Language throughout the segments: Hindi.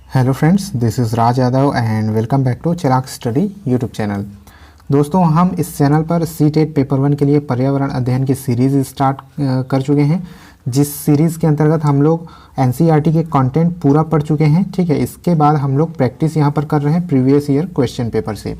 Hello friends, this is Raj Yadav and welcome back to Chirag study YouTube channel. दोस्तों, हम इस चैनल पर सी-टेट पेपर 1 के लिए पर्यावरण अध्ययन की सीरीज़ स्टार्ट कर चुके हैं, जिस सीरीज़ के अंतर्गत हम लोग एनसीईआरटी के कंटेंट पूरा पढ़ चुके हैं। ठीक है, इसके बाद हम लोग प्रैक्टिस यहाँ पर कर रहे हैं प्रीवियस ईयर क्वेश्चन पेपर से।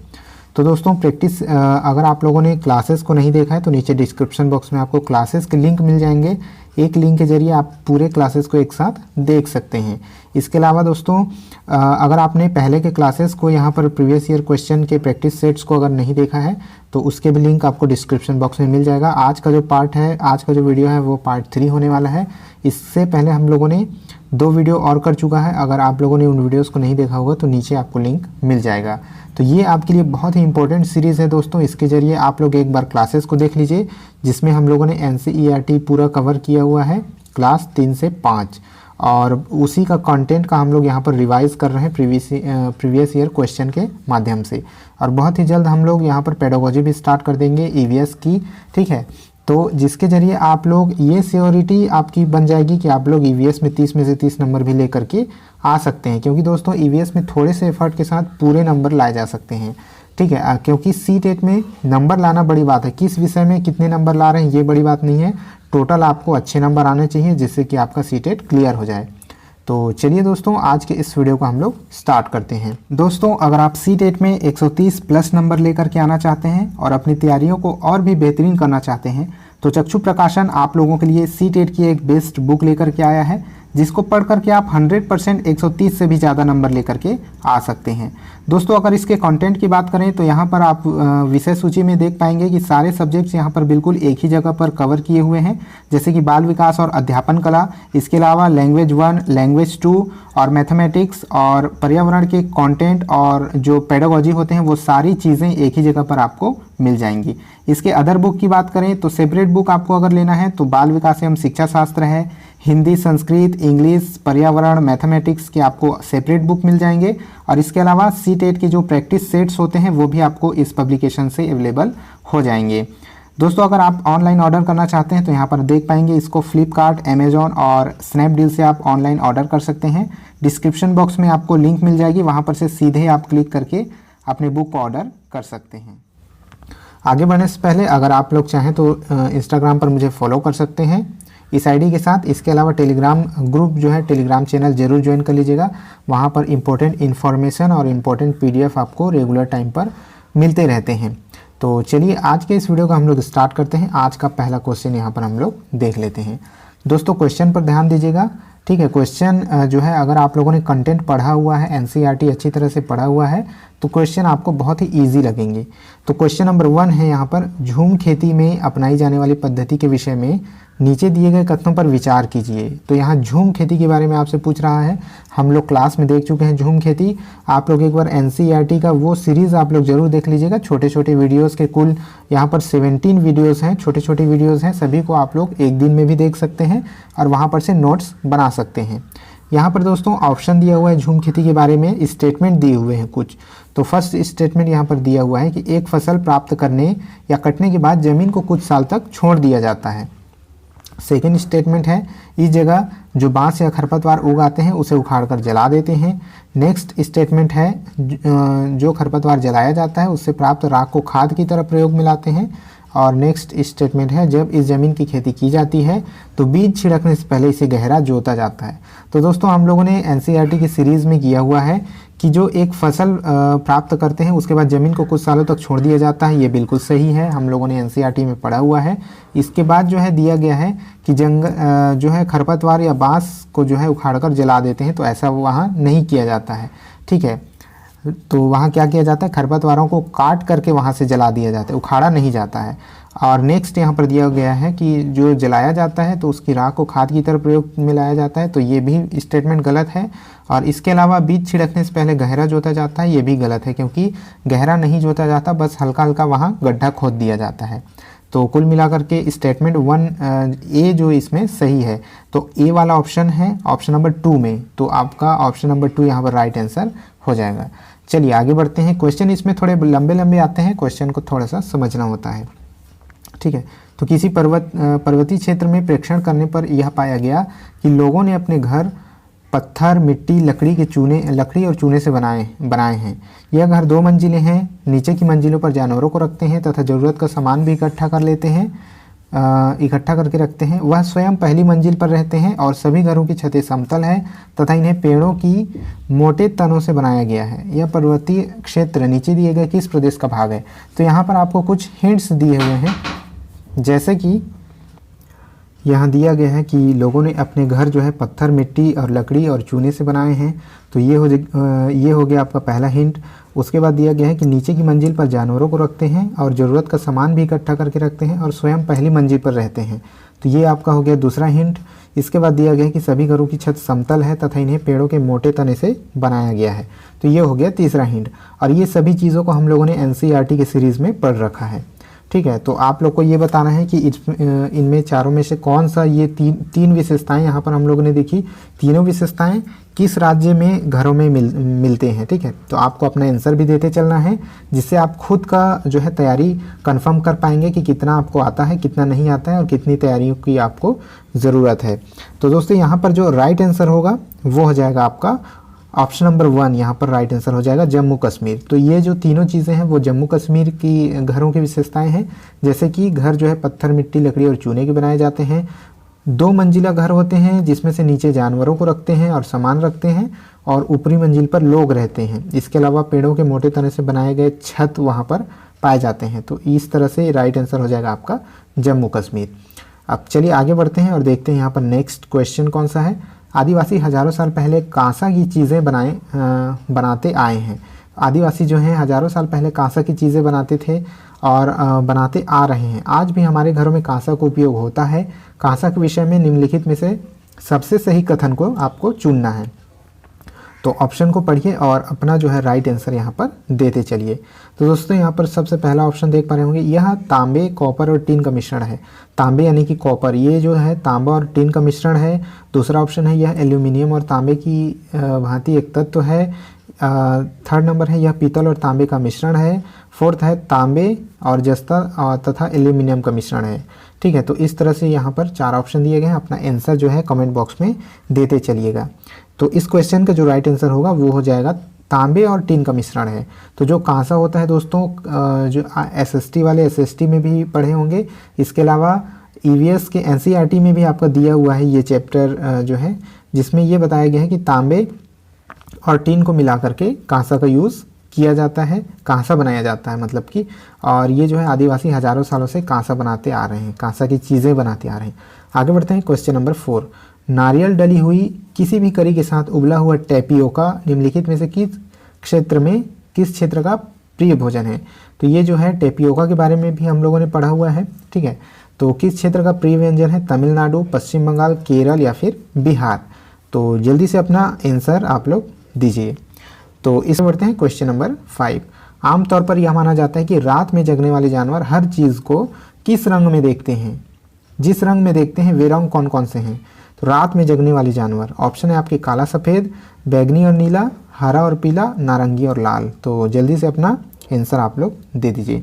तो दोस्तों, प्रैक्टिस अगर आप लोगों ने क्लासेस को नहीं देखा है तो नीचे डिस्क्रिप्शन बॉक्स में आपको क्लासेस के लिंक मिल जाएंगे। एक लिंक के जरिए आप पूरे क्लासेस को एक साथ देख सकते हैं। इसके अलावा दोस्तों, अगर आपने पहले के क्लासेस को यहाँ पर प्रीवियस ईयर क्वेश्चन के प्रैक्टिस सेट्स को अगर नहीं देखा है तो उसके भी लिंक आपको डिस्क्रिप्शन बॉक्स में मिल जाएगा। आज का जो पार्ट है, आज का जो वीडियो है वो पार्ट 3 होने वाला है। इससे पहले हम लोगों ने 2 वीडियो और कर चुका है। अगर आप लोगों ने उन वीडियोस को नहीं देखा होगा तो नीचे आपको लिंक मिल जाएगा। तो ये आपके लिए बहुत ही इंपॉर्टेंट सीरीज़ है दोस्तों। इसके ज़रिए आप लोग एक बार क्लासेस को देख लीजिए, जिसमें हम लोगों ने एनसीईआरटी पूरा कवर किया हुआ है क्लास 3 से 5, और उसी का कंटेंट का हम लोग यहाँ पर रिवाइज कर रहे हैं प्रीवियस ईयर क्वेश्चन के माध्यम से। और बहुत ही जल्द हम लोग यहाँ पर पेडागोजी भी स्टार्ट कर देंगे ईवीएस की। ठीक है, तो जिसके ज़रिए आप लोग ये श्योरिटी आपकी बन जाएगी कि आप लोग ईवीएस में 30 में से 30 नंबर भी लेकर के आ सकते हैं, क्योंकि दोस्तों ईवीएस में थोड़े से एफर्ट के साथ पूरे नंबर लाए जा सकते हैं। ठीक है, क्योंकि सी-टेट में नंबर लाना बड़ी बात है, किस विषय में कितने नंबर ला रहे हैं ये बड़ी बात नहीं है, टोटल आपको अच्छे नंबर आने चाहिए जिससे कि आपका सी-टेट क्लियर हो जाए। तो चलिए दोस्तों, आज के इस वीडियो को हम लोग स्टार्ट करते हैं। दोस्तों, अगर आप सी-टेट में 130 प्लस नंबर लेकर के आना चाहते हैं और अपनी तैयारियों को और भी बेहतरीन करना चाहते हैं तो चक्षु प्रकाशन आप लोगों के लिए सी-टेट की एक बेस्ट बुक लेकर के आया है, जिसको पढ़ करके आप 100% 130 से भी ज़्यादा नंबर लेकर के आ सकते हैं। दोस्तों, अगर इसके कंटेंट की बात करें तो यहाँ पर आप विषय सूची में देख पाएंगे कि सारे सब्जेक्ट्स यहाँ पर बिल्कुल एक ही जगह पर कवर किए हुए हैं, जैसे कि बाल विकास और अध्यापन कला, इसके अलावा लैंग्वेज 1, लैंग्वेज 2 और मैथमेटिक्स और पर्यावरण के कंटेंट और जो पेडागोजी होते हैं वो सारी चीज़ें एक ही जगह पर आपको मिल जाएंगी। इसके अदर बुक की बात करें तो सेपरेट बुक आपको अगर लेना है तो बाल विकास एवं शिक्षा शास्त्र है, हिंदी, संस्कृत, इंग्लिश, पर्यावरण, मैथमेटिक्स के आपको सेपरेट बुक मिल जाएंगे। और इसके अलावा सी-टेट के जो प्रैक्टिस सेट्स होते हैं वो भी आपको इस पब्लिकेशन से अवेलेबल हो जाएंगे। दोस्तों, अगर आप ऑनलाइन ऑर्डर करना चाहते हैं तो यहाँ पर देख पाएंगे इसको फ्लिपकार्ट, अमेजॉन और स्नैपडील से आप ऑनलाइन ऑर्डर कर सकते हैं। डिस्क्रिप्शन बॉक्स में आपको लिंक मिल जाएगी, वहाँ पर से सीधे आप क्लिक करके अपने बुक को ऑर्डर कर सकते हैं। आगे बढ़ने से पहले अगर आप लोग चाहें तो इंस्टाग्राम पर मुझे फॉलो कर सकते हैं इस आईडी के साथ। इसके अलावा टेलीग्राम ग्रुप जो है, टेलीग्राम चैनल जरूर ज्वाइन कर लीजिएगा। वहाँ पर इंपॉर्टेंट इन्फॉर्मेशन और इम्पोर्टेंट पीडीएफ आपको रेगुलर टाइम पर मिलते रहते हैं। तो चलिए आज के इस वीडियो को हम लोग स्टार्ट करते हैं। आज का पहला क्वेश्चन यहाँ पर हम लोग देख लेते हैं। दोस्तों, क्वेश्चन पर ध्यान दीजिएगा। ठीक है, क्वेश्चन जो है, अगर आप लोगों ने कंटेंट पढ़ा हुआ है, एनसीईआरटी अच्छी तरह से पढ़ा हुआ है तो क्वेश्चन आपको बहुत ही इजी लगेंगे। तो क्वेश्चन नंबर 1 है यहाँ पर, झूम खेती में अपनाई जाने वाली पद्धति के विषय में नीचे दिए गए कथनों पर विचार कीजिए। तो यहाँ झूम खेती के बारे में आपसे पूछ रहा है। हम लोग क्लास में देख चुके हैं झूम खेती। आप लोग एक बार एनसीईआरटी का वो सीरीज़ आप लोग जरूर देख लीजिएगा। छोटे छोटे वीडियोस के कुल यहाँ पर 17 वीडियोस हैं, छोटे छोटे वीडियोस हैं। सभी को आप लोग एक दिन में भी देख सकते हैं और वहाँ पर से नोट्स बना सकते हैं। यहाँ पर दोस्तों ऑप्शन दिया हुआ है झूम खेती के बारे में, स्टेटमेंट दिए हुए हैं कुछ। तो फर्स्ट स्टेटमेंट यहाँ पर दिया हुआ है कि एक फसल प्राप्त करने या कटने के बाद जमीन को कुछ साल तक छोड़ दिया जाता है। सेकेंड स्टेटमेंट है, इस जगह जो बांस या खरपतवार उगाते हैं उसे उखाड़कर जला देते हैं। नेक्स्ट स्टेटमेंट है, जो खरपतवार जलाया जाता है उससे प्राप्त राख को खाद की तरह प्रयोग में लाते हैं। और नेक्स्ट स्टेटमेंट है, जब इस ज़मीन की खेती की जाती है तो बीज छिड़कने से पहले इसे गहरा जोता जाता है। तो दोस्तों, हम लोगों ने एनसीईआरटी की सीरीज़ में किया हुआ है कि जो एक फसल प्राप्त करते हैं उसके बाद ज़मीन को कुछ सालों तक छोड़ दिया जाता है। ये बिल्कुल सही है, हम लोगों ने एनसीईआरटी में पढ़ा हुआ है। इसके बाद जो है दिया गया है कि जो है खरपतवार या बांस को जो है उखाड़कर जला देते हैं, तो ऐसा वहाँ नहीं किया जाता है। ठीक है, तो वहाँ क्या किया जाता है, खरपतवारों को काट करके वहाँ से जला दिया जाता है, उखाड़ा नहीं जाता है। और नेक्स्ट यहाँ पर दिया गया है कि जो जलाया जाता है तो उसकी राख को खाद की तरह प्रयोग में लाया जाता है, तो ये भी स्टेटमेंट गलत है। और इसके अलावा बीज छिड़कने से पहले गहरा जोता जाता है, ये भी गलत है, क्योंकि गहरा नहीं जोता जाता, बस हल्का हल्का वहाँ गड्ढा खोद दिया जाता है। तो कुल मिलाकर के स्टेटमेंट 1 ए जो इसमें सही है, तो ए वाला ऑप्शन है ऑप्शन नंबर 2 में, तो आपका ऑप्शन नंबर 2 यहाँ पर राइट आंसर हो जाएगा। चलिए आगे बढ़ते हैं। क्वेश्चन इसमें थोड़े लंबे लंबे आते हैं, क्वेश्चन को थोड़ा सा समझना होता है। ठीक है, तो किसी पर्वतीय क्षेत्र में प्रेक्षण करने पर यह पाया गया कि लोगों ने अपने घर पत्थर, मिट्टी, लकड़ी और चूने से बनाए हैं। यह घर 2 मंजिलें हैं। नीचे की मंजिलों पर जानवरों को रखते हैं तथा ज़रूरत का सामान भी इकट्ठा करके रखते हैं। वह स्वयं पहली मंजिल पर रहते हैं और सभी घरों की छतें समतल है तथा इन्हें पेड़ों की मोटे तनों से बनाया गया है। यह पर्वतीय क्षेत्र नीचे दिए गए किस प्रदेश का भाग है? तो यहाँ पर आपको कुछ हिंट्स दिए हुए हैं, जैसे कि यहाँ दिया गया है कि लोगों ने अपने घर जो है पत्थर, मिट्टी और लकड़ी और चूने से बनाए हैं। तो ये हो गया आपका पहला हिंट। उसके बाद दिया गया है कि नीचे की मंजिल पर जानवरों को रखते हैं और ज़रूरत का सामान भी इकट्ठा करके रखते हैं और स्वयं पहली मंजिल पर रहते हैं। तो ये आपका हो गया दूसरा हिंट। इसके बाद दिया गया है कि सभी घरों की छत समतल है तथा इन्हें पेड़ों के मोटे तने से बनाया गया है। तो ये हो गया तीसरा हिंट। और ये सभी चीज़ों को हम लोगों ने NCERT के सीरीज़ में पढ़ रखा है। ठीक है, तो आप लोग को ये बताना है कि इनमें चारों में से कौन सा ये तीन विशेषताएं यहाँ पर हम लोगों ने देखी, तीनों विशेषताएं किस राज्य में घरों में मिलते हैं। ठीक है, तो आपको अपना आंसर भी देते चलना है, जिससे आप खुद का जो है तैयारी कंफर्म कर पाएंगे कि कितना आपको आता है, कितना नहीं आता है और कितनी तैयारियों की आपको ज़रूरत है। तो दोस्तों यहाँ पर जो राइट आंसर होगा वो हो जाएगा आपका ऑप्शन नंबर 1, यहाँ पर राइट आंसर हो जाएगा जम्मू कश्मीर। तो ये जो तीनों चीज़ें हैं वो जम्मू कश्मीर की घरों की विशेषताएं हैं, जैसे कि घर जो है पत्थर, मिट्टी, लकड़ी और चूने के बनाए जाते हैं। 2 मंजिला घर होते हैं जिसमें से नीचे जानवरों को रखते हैं और सामान रखते हैं और ऊपरी मंजिल पर लोग रहते हैं। इसके अलावा पेड़ों के मोटे तने से बनाए गए छत वहाँ पर पाए जाते हैं। तो इस तरह से राइट आंसर हो जाएगा आपका जम्मू कश्मीर। अब चलिए आगे बढ़ते हैं और देखते हैं यहाँ पर नेक्स्ट क्वेश्चन कौन सा है। आदिवासी हजारों साल पहले कांसा की चीज़ें बनाते आए हैं। आदिवासी जो हैं हजारों साल पहले कांसा की चीज़ें बनाते थे और बनाते आ रहे हैं। आज भी हमारे घरों में कांसा का उपयोग होता है। कांसा के विषय में निम्नलिखित में से सबसे सही कथन को आपको चुनना है। तो ऑप्शन को पढ़िए और अपना जो है राइट आंसर यहाँ पर देते चलिए। तो दोस्तों यहाँ पर सबसे पहला ऑप्शन देख पा रहे होंगे, यह तांबे, कॉपर और टीन का मिश्रण है। तांबे यानी कि कॉपर, ये जो है तांबा और टीन का मिश्रण है। दूसरा ऑप्शन है यह एल्यूमिनियम और तांबे की भांति एक तत्व है। थर्ड नंबर है यह पीतल और तांबे का मिश्रण है। फोर्थ है तांबे और जस्ता तथा एल्यूमिनियम का मिश्रण है। ठीक है, तो इस तरह से यहाँ पर 4 ऑप्शन दिए गए हैं। अपना आंसर जो है कमेंट बॉक्स में देते चलिएगा। तो इस क्वेश्चन का जो राइट आंसर होगा वो हो जाएगा तांबे और टीन का मिश्रण है। तो जो कांसा होता है दोस्तों, जो SST वाले SST में भी पढ़े होंगे। इसके अलावा EVS के NCERT में भी आपका दिया हुआ है ये चैप्टर जो है, जिसमें ये बताया गया है कि तांबे और टीन को मिला करके कांसा का यूज़ किया जाता है, कांसा बनाया जाता है मतलब कि। और ये जो है आदिवासी हजारों सालों से कांसा बनाते आ रहे हैं, कांसा की चीज़ें बनाते आ रहे हैं। आगे बढ़ते हैं क्वेश्चन नंबर 4। नारियल डली हुई किसी भी करी के साथ उबला हुआ टैपियोका निम्नलिखित में से किस क्षेत्र का प्रिय भोजन है। तो ये जो है टैपियोका के बारे में भी हम लोगों ने पढ़ा हुआ है। ठीक है, तो किस क्षेत्र का प्रिय व्यंजन है? तमिलनाडु, पश्चिम बंगाल, केरल या फिर बिहार। तो जल्दी से अपना आंसर आप लोग दीजिए। तो इस बढ़ते हैं क्वेश्चन नंबर 5। आमतौर पर यह माना जाता है कि रात में जगने वाले जानवर हर चीज़ को किस रंग में देखते हैं? जिस रंग में देखते हैं वे रंग कौन कौन से हैं? तो रात में जगने वाले जानवर, ऑप्शन है आपके काला सफ़ेद, बैगनी और नीला, हरा और पीला, नारंगी और लाल। तो जल्दी से अपना आंसर आप लोग दे दीजिए।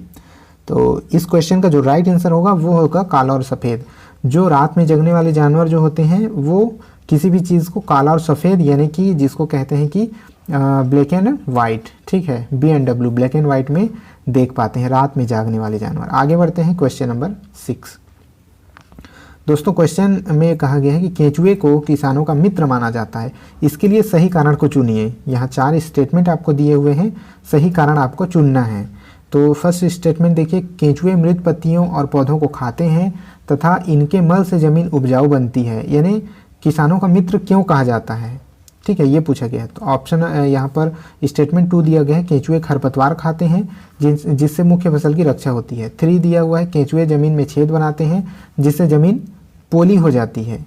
तो इस क्वेश्चन का जो राइट आंसर होगा वो होगा काला और सफ़ेद। जो रात में जगने वाले जानवर जो होते हैं वो किसी भी चीज़ को काला और सफ़ेद, यानी कि जिसको कहते हैं कि ब्लैक एंड वाइट, ठीक है, BNW, ब्लैक एंड वाइट में देख पाते हैं रात में जागने वाले जानवर। आगे बढ़ते हैं क्वेश्चन नंबर 6। दोस्तों क्वेश्चन में कहा गया है कि केंचुए को किसानों का मित्र माना जाता है। इसके लिए सही कारण को चुनिए। यहाँ 4 स्टेटमेंट आपको दिए हुए हैं, सही कारण आपको चुनना है। तो फर्स्ट स्टेटमेंट देखिए, केंचुए मृत पत्तियों और पौधों को खाते हैं तथा इनके मल से ज़मीन उपजाऊ बनती है। यानी किसानों का मित्र क्यों कहा जाता है? ठीक है, ये पूछा गया है। तो ऑप्शन यहाँ पर स्टेटमेंट 2 दिया गया है, केंचुए खरपतवार खाते हैं जिससे मुख्य फसल की रक्षा होती है। 3 दिया हुआ है, केंचुए ज़मीन में छेद बनाते हैं जिससे ज़मीन पोली हो जाती है।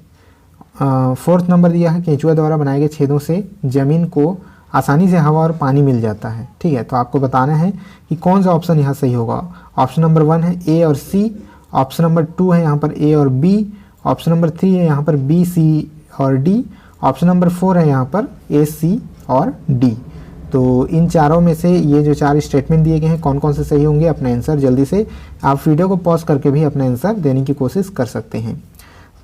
4th नंबर दिया है, केंचुआ द्वारा बनाए गए छेदों से ज़मीन को आसानी से हवा और पानी मिल जाता है। ठीक है, तो आपको बताना है कि कौन सा ऑप्शन यहाँ सही होगा। ऑप्शन नंबर 1 है A और C, ऑप्शन नंबर 2 है यहाँ पर A और B, ऑप्शन नंबर 3 है यहाँ पर B, C और D, ऑप्शन नंबर 4 है यहाँ पर A, C और D। तो इन चारों में से ये जो 4 स्टेटमेंट दिए गए हैं कौन कौन से सही होंगे? अपना आंसर जल्दी से आप वीडियो को पॉज करके भी अपना आंसर देने की कोशिश कर सकते हैं।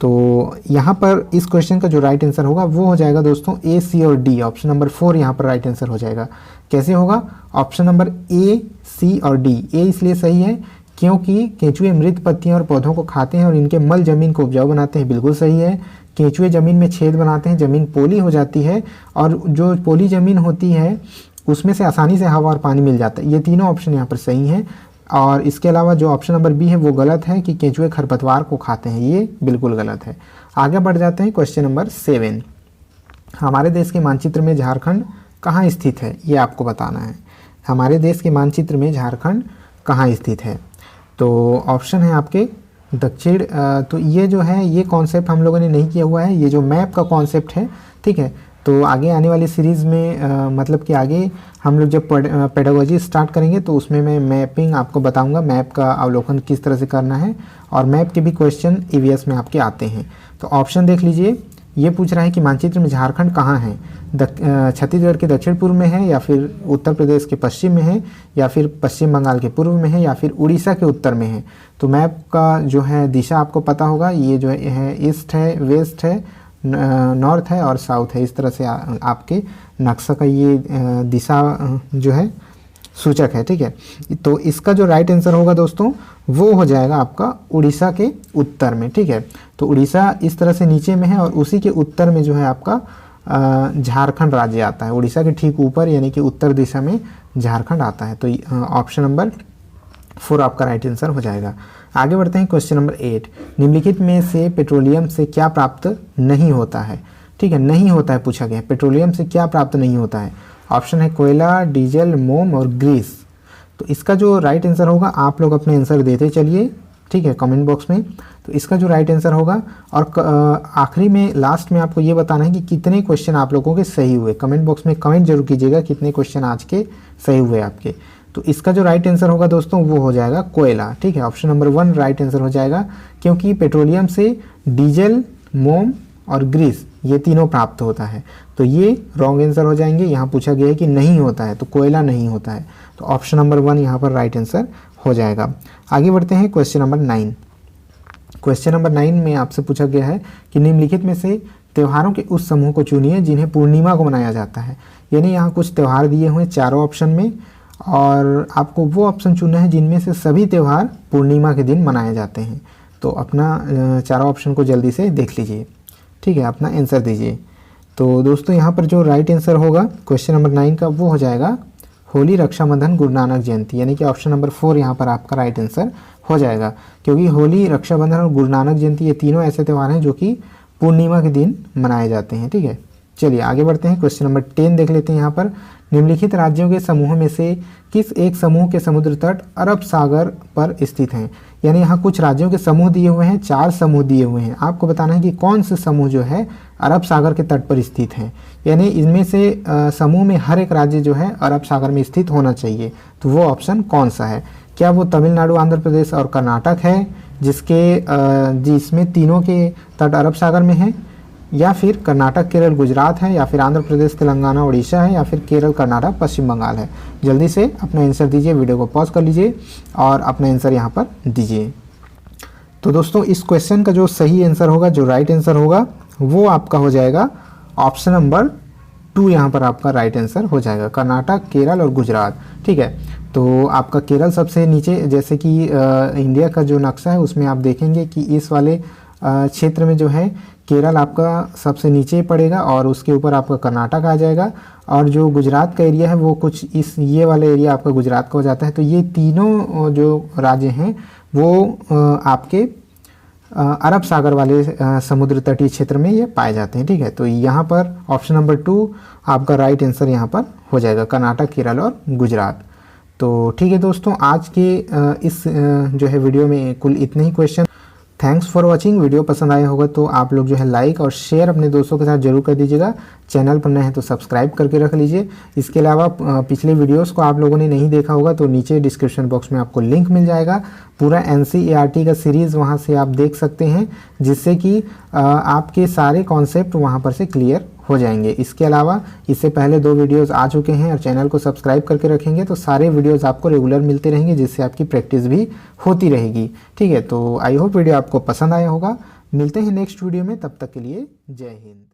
तो यहाँ पर इस क्वेश्चन का जो राइट आंसर होगा वो हो जाएगा दोस्तों ए, सी और डी। ऑप्शन नंबर 4 यहाँ पर राइट आंसर हो जाएगा। कैसे होगा? ऑप्शन नंबर ए, सी और डी। ए इसलिए सही है क्योंकि केंचुए मृत पत्तियां और पौधों को खाते हैं और इनके मल जमीन को उपजाऊ बनाते हैं, बिल्कुल सही है। केंचुए जमीन में छेद बनाते हैं, जमीन पोली हो जाती है और जो पोली जमीन होती है उसमें से आसानी से हवा और पानी मिल जाता है। ये तीनों ऑप्शन यहाँ पर सही हैं। और इसके अलावा जो ऑप्शन नंबर बी है वो गलत है कि केंचुए खरपतवार को खाते हैं, ये बिल्कुल गलत है। आगे बढ़ जाते हैं क्वेश्चन नंबर 7। हमारे देश के मानचित्र में झारखंड कहाँ स्थित है, ये आपको बताना है। हमारे देश के मानचित्र में झारखंड कहाँ स्थित है? तो ऑप्शन है आपके दक्षिण। तो ये जो है ये कॉन्सेप्ट हम लोगों ने नहीं किया हुआ है, ये जो मैप का कॉन्सेप्ट है, ठीक है। तो आगे आने वाली सीरीज़ में मतलब कि आगे हम लोग जब पेडागोजी स्टार्ट करेंगे तो उसमें मैं मैपिंग आपको बताऊंगा, मैप का अवलोकन किस तरह से करना है। और मैप के भी क्वेश्चन ईवीएस में आपके आते हैं। तो ऑप्शन देख लीजिए, ये पूछ रहा है कि मानचित्र में झारखंड कहाँ है? छत्तीसगढ़ के दक्षिण पूर्व में है, या फिर उत्तर प्रदेश के पश्चिम में है, या फिर पश्चिम बंगाल के पूर्व में है, या फिर उड़ीसा के उत्तर में है। तो मैप का जो है दिशा आपको पता होगा, ये जो है ईस्ट है, वेस्ट है, नॉर्थ है और साउथ है। इस तरह से आपके नक्शा का ये दिशा जो है सूचक है, ठीक है। तो इसका जो राइट आंसर होगा दोस्तों वो हो जाएगा आपका उड़ीसा के उत्तर में, ठीक है। तो उड़ीसा इस तरह से नीचे में है और उसी के उत्तर में जो है आपका झारखंड राज्य आता है। उड़ीसा के ठीक ऊपर यानी कि उत्तर दिशा में झारखंड आता है। तो ऑप्शन नंबर 4 आपका राइट आंसर हो जाएगा। आगे बढ़ते हैं क्वेश्चन नंबर 8। निम्नलिखित में से पेट्रोलियम से क्या प्राप्त नहीं होता है? ठीक है, नहीं होता है पूछा गया है। पेट्रोलियम से क्या प्राप्त नहीं होता है? ऑप्शन है कोयला, डीजल, मोम और ग्रीस। तो इसका जो राइट आंसर होगा आप लोग अपने आंसर देते चलिए, ठीक है, कमेंट बॉक्स में। तो इसका जो राइट आंसर होगा और आखिरी में लास्ट में आपको ये बताना है कि कितने क्वेश्चन आप लोगों के सही हुए। कमेंट बॉक्स में कमेंट जरूर कीजिएगा कितने क्वेश्चन आज के सही हुए आपके। तो इसका जो राइट आंसर होगा दोस्तों वो हो जाएगा कोयला, ठीक है। ऑप्शन नंबर 1 राइट आंसर हो जाएगा क्योंकि पेट्रोलियम से डीजल, मोम और ग्रीस ये तीनों प्राप्त होता है। तो ये रॉन्ग आंसर हो जाएंगे। यहाँ पूछा गया है कि नहीं होता है, तो कोयला नहीं होता है। तो ऑप्शन नंबर 1 यहाँ पर राइट आंसर हो जाएगा। आगे बढ़ते हैं क्वेश्चन नंबर 9। क्वेश्चन नंबर 9 में आपसे पूछा गया है कि निम्नलिखित में से त्योहारों के उस समूह को चुनिए जिन्हें पूर्णिमा को मनाया जाता है। यानी यहाँ कुछ त्यौहार दिए हुए हैं चारों ऑप्शन में और आपको वो ऑप्शन चुनना है जिनमें से सभी त्यौहार पूर्णिमा के दिन मनाए जाते हैं। तो अपना चारों ऑप्शन को जल्दी से देख लीजिए, ठीक है, अपना आंसर दीजिए। तो दोस्तों यहाँ पर जो राइट आंसर होगा क्वेश्चन नंबर 9 का वो हो जाएगा होली, रक्षाबंधन, गुरु नानक जयंती। यानी कि ऑप्शन नंबर 4 यहाँ पर आपका राइट आंसर हो जाएगा क्योंकि होली, रक्षाबंधन और गुरु नानक जयंती ये तीनों ऐसे त्यौहार हैं जो कि पूर्णिमा के दिन मनाए जाते हैं, ठीक है। चलिए आगे बढ़ते हैं। क्वेश्चन नंबर 10 देख लेते हैं। यहाँ पर निम्नलिखित राज्यों के समूह में से किस एक समूह के समुद्र तट अरब सागर पर स्थित हैं? यानी यहाँ कुछ राज्यों के समूह दिए हुए हैं, 4 समूह दिए हुए हैं। आपको बताना है कि कौन से समूह जो है अरब सागर के तट पर स्थित हैं। यानी इनमें से समूह में हर एक राज्य जो है अरब सागर में स्थित होना चाहिए। तो वो ऑप्शन कौन सा है? क्या वो तमिलनाडु, आंध्र प्रदेश और कर्नाटक है जिसमें तीनों के तट अरब सागर में है, या फिर कर्नाटक, केरल, गुजरात है, या फिर आंध्र प्रदेश, तेलंगाना, उड़ीसा है, या फिर केरल, कर्नाटक, पश्चिम बंगाल है? जल्दी से अपना आंसर दीजिए, वीडियो को पॉज कर लीजिए और अपना आंसर यहाँ पर दीजिए। तो दोस्तों इस क्वेश्चन का जो सही आंसर होगा, जो राइट आंसर होगा वो आपका हो जाएगा ऑप्शन नंबर 2। यहाँ पर आपका राइट आंसर हो जाएगा कर्नाटक, केरल और गुजरात, ठीक है। तो आपका केरल सबसे नीचे, जैसे कि इंडिया का जो नक्शा है उसमें आप देखेंगे कि इस वाले क्षेत्र में जो है केरल आपका सबसे नीचे पड़ेगा और उसके ऊपर आपका कर्नाटक आ जाएगा और जो गुजरात का एरिया है वो कुछ ये वाला एरिया आपका गुजरात का हो जाता है। तो ये तीनों जो राज्य हैं वो आपके अरब सागर वाले समुद्र तटीय क्षेत्र में ये पाए जाते हैं, ठीक है। तो यहाँ पर ऑप्शन नंबर 2 आपका राइट आंसर यहाँ पर हो जाएगा कर्नाटक, केरल और गुजरात। तो ठीक है दोस्तों, आज के इस जो है वीडियो में कुल इतने ही question. Thanks for watching. Video पसंद आया होगा तो आप लोग जो है लाइक और शेयर अपने दोस्तों के साथ जरूर कर दीजिएगा। चैनल पर नए हैं तो सब्सक्राइब करके रख लीजिए। इसके अलावा पिछले वीडियोस को आप लोगों ने नहीं देखा होगा तो नीचे डिस्क्रिप्शन बॉक्स में आपको लिंक मिल जाएगा। पूरा NCERT का सीरीज़ वहाँ से आप देख सकते हैं जिससे कि आपके सारे कॉन्सेप्ट वहाँ पर से क्लियर हो जाएंगे। इसके अलावा इससे पहले 2 वीडियोस आ चुके हैं और चैनल को सब्सक्राइब करके रखेंगे तो सारे वीडियोस आपको रेगुलर मिलते रहेंगे जिससे आपकी प्रैक्टिस भी होती रहेगी, ठीक है। तो आई होप वीडियो आपको पसंद आया होगा। मिलते हैं नेक्स्ट वीडियो में, तब तक के लिए जय हिंद।